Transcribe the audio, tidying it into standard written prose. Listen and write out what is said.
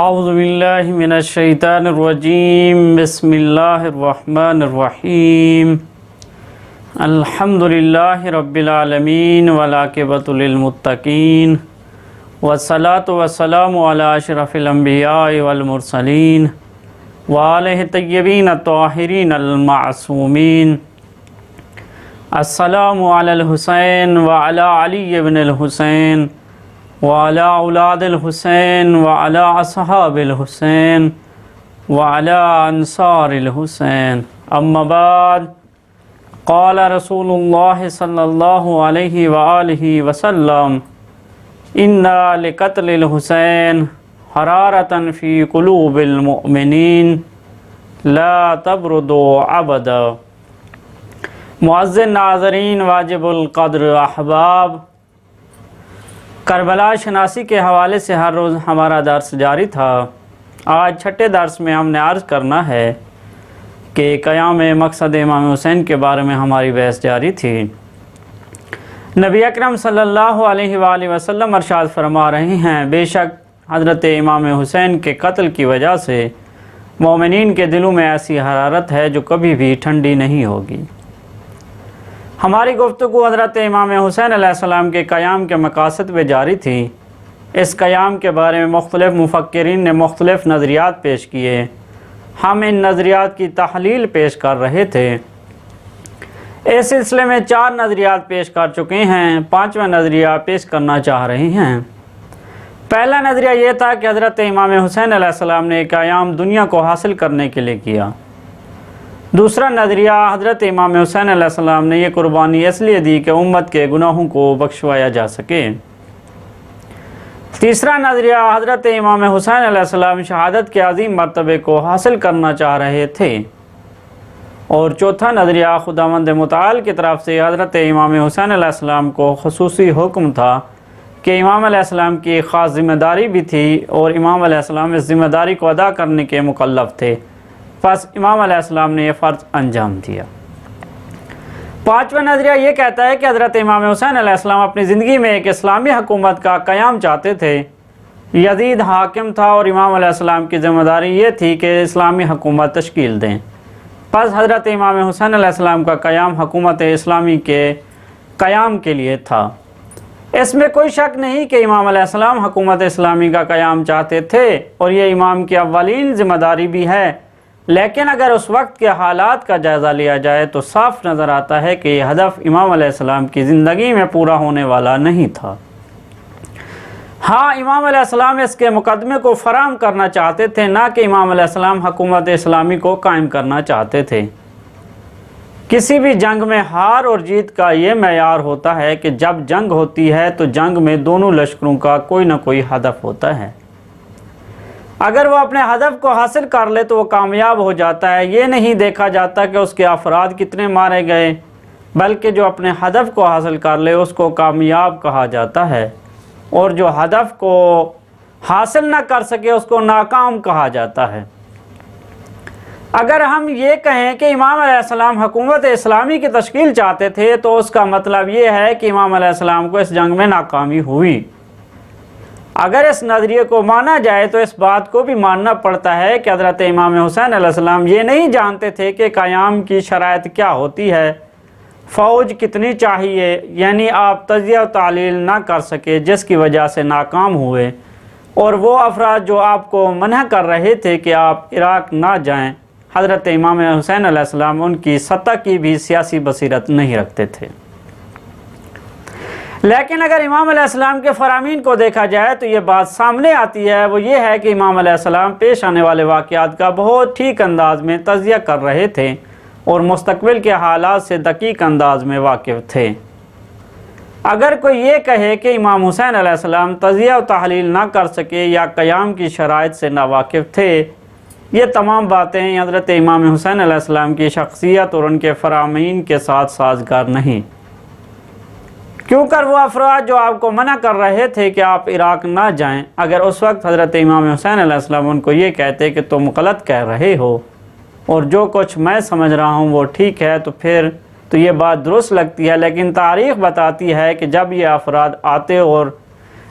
اعوذ باللہ من الشیطان الرجیم بسم اللہ الرحمن الرحیم الحمد للہ رب العالمین والعاقبۃ للمتقین والصلاة والسلام علی اشرف الانبیاء والمرسلین وآلہ الطیبین الطاہرین المعصومین. السلام علی الحسین وعلی علی بن الحسین وعلی اولاد الحسین وعلی اصحاب الحسین وعلی انصار الحسین. اما بعد، قال رسول اللہ صلی اللہ علیہ وآلہ وسلم: اِنَّا لِقَتْلِ الحسین حرارةً فی قلوب المؤمنین لا تبرد ابدا. معزز ناظرین واجب القدر احباب، کربلا شناسی کے حوالے سے ہر روز ہمارا درس جاری تھا. آج چھٹے درس میں ہم نے عرض کرنا ہے کہ قیام مقصد امام حسین کے بارے میں ہماری بحث جاری تھی. نبی اکرم صلی اللہ علیہ وآلہ وسلم ارشاد فرما رہے ہیں: بے شک حضرت امام حسین کے قتل کی وجہ سے مومنین کے دلوں میں ایسی حرارت ہے جو کبھی بھی ٹھنڈی نہیں ہوگی. ہماری گفتگو حضرت امام حسین علیہ السلام کے قیام کے مقاصد پہ جاری تھی. اس قیام کے بارے میں مختلف مفکرین نے مختلف نظریات پیش کیے. ہم ان نظریات کی تحلیل پیش کر رہے تھے. اس سلسلے میں 4 نظریات پیش کر چکے ہیں، 5واں نظریہ پیش کرنا چاہ رہے ہیں. پہلا نظریہ یہ تھا کہ حضرت امام حسین علیہ السلام نے قیام دنیا کو حاصل کرنے کے لیے کیا. دوسرا نظریہ، حضرت امام حسین علیہ السلام نے یہ قربانی اس لیے دی کہ امت کے گناہوں کو بخشوایا جا سکے. تیسرا نظریہ، حضرت امام حسین علیہ السلام شہادت کے عظیم مرتبے کو حاصل کرنا چاہ رہے تھے. اور چوتھا نظریہ، خداوند متعال کی طرف سے حضرت امام حسین علیہ السلام کو خصوصی حکم تھا کہ امام علیہ السلام کی ایک خاص ذمہ داری بھی تھی اور امام علیہ السلام اس ذمہ داری کو ادا کرنے کے مکلف تھے. پس امام علیہ السلام نے یہ فرض انجام دیا. 5واں نظریہ یہ کہتا ہے کہ حضرت امام حسین علیہ السلام اپنی زندگی میں ایک اسلامی حکومت کا قیام چاہتے تھے. یزید حاکم تھا اور امام علیہ السلام کی ذمہ داری یہ تھی کہ اسلامی حکومت تشکیل دیں. پس حضرت امام حسین علیہ السلام کا قیام حکومت اسلامی کے قیام کے لیے تھا. اس میں کوئی شک نہیں کہ امام علیہ السلام حکومت اسلامی کا قیام چاہتے تھے اور یہ امام کی اولین ذمہ داری بھی ہے. لیکن اگر اس وقت کے حالات کا جائزہ لیا جائے تو صاف نظر آتا ہے کہ یہ ہدف امام علیہ السلام کی زندگی میں پورا ہونے والا نہیں تھا. ہاں، امام علیہ السلام اس کے مقدمے کو فراہم کرنا چاہتے تھے، نہ کہ امام علیہ السلام حکومت اسلامی کو قائم کرنا چاہتے تھے. کسی بھی جنگ میں ہار اور جیت کا یہ معیار ہوتا ہے کہ جب جنگ ہوتی ہے تو جنگ میں دونوں لشکروں کا کوئی نہ کوئی ہدف ہوتا ہے. اگر وہ اپنے ہدف کو حاصل کر لے تو وہ کامیاب ہو جاتا ہے. یہ نہیں دیکھا جاتا کہ اس کے افراد کتنے مارے گئے، بلکہ جو اپنے ہدف کو حاصل کر لے اس کو کامیاب کہا جاتا ہے، اور جو ہدف کو حاصل نہ کر سکے اس کو ناکام کہا جاتا ہے. اگر ہم یہ کہیں کہ امام علیہ السلام حکومت اسلامی کی تشکیل چاہتے تھے تو اس کا مطلب یہ ہے کہ امام علیہ السلام کو اس جنگ میں ناکامی ہوئی. اگر اس نظریے کو مانا جائے تو اس بات کو بھی ماننا پڑتا ہے کہ حضرت امام حسین علیہ السلام یہ نہیں جانتے تھے کہ قیام کی شرائط کیا ہوتی ہے، فوج کتنی چاہیے، یعنی آپ تجزیہ و تحلیل نہ کر سکے جس کی وجہ سے ناکام ہوئے. اور وہ افراد جو آپ کو منع کر رہے تھے کہ آپ عراق نہ جائیں، حضرت امام حسین علیہ السلام ان کی سطح کی بھی سیاسی بصیرت نہیں رکھتے تھے. لیکن اگر امام علیہ السلام کے فرامین کو دیکھا جائے تو یہ بات سامنے آتی ہے، وہ یہ ہے کہ امام علیہ السلام پیش آنے والے واقعات کا بہت ٹھیک انداز میں تجزیہ کر رہے تھے اور مستقبل کے حالات سے دقیق انداز میں واقف تھے. اگر کوئی یہ کہے کہ امام حسین علیہ السلام تجزیہ و تحلیل نہ کر سکے یا قیام کی شرائط سے ناواقف تھے، یہ تمام باتیں حضرت امام حسین علیہ السلام کی شخصیت اور ان کے فرامین کے ساتھ سازگار نہیں. کیوں کر وہ افراد جو آپ کو منع کر رہے تھے کہ آپ عراق نہ جائیں، اگر اس وقت حضرت امام حسین علیہ السلام ان کو یہ کہتے کہ تم غلط کہہ رہے ہو اور جو کچھ میں سمجھ رہا ہوں وہ ٹھیک ہے، تو پھر تو یہ بات درست لگتی ہے. لیکن تاریخ بتاتی ہے کہ جب یہ افراد آتے اور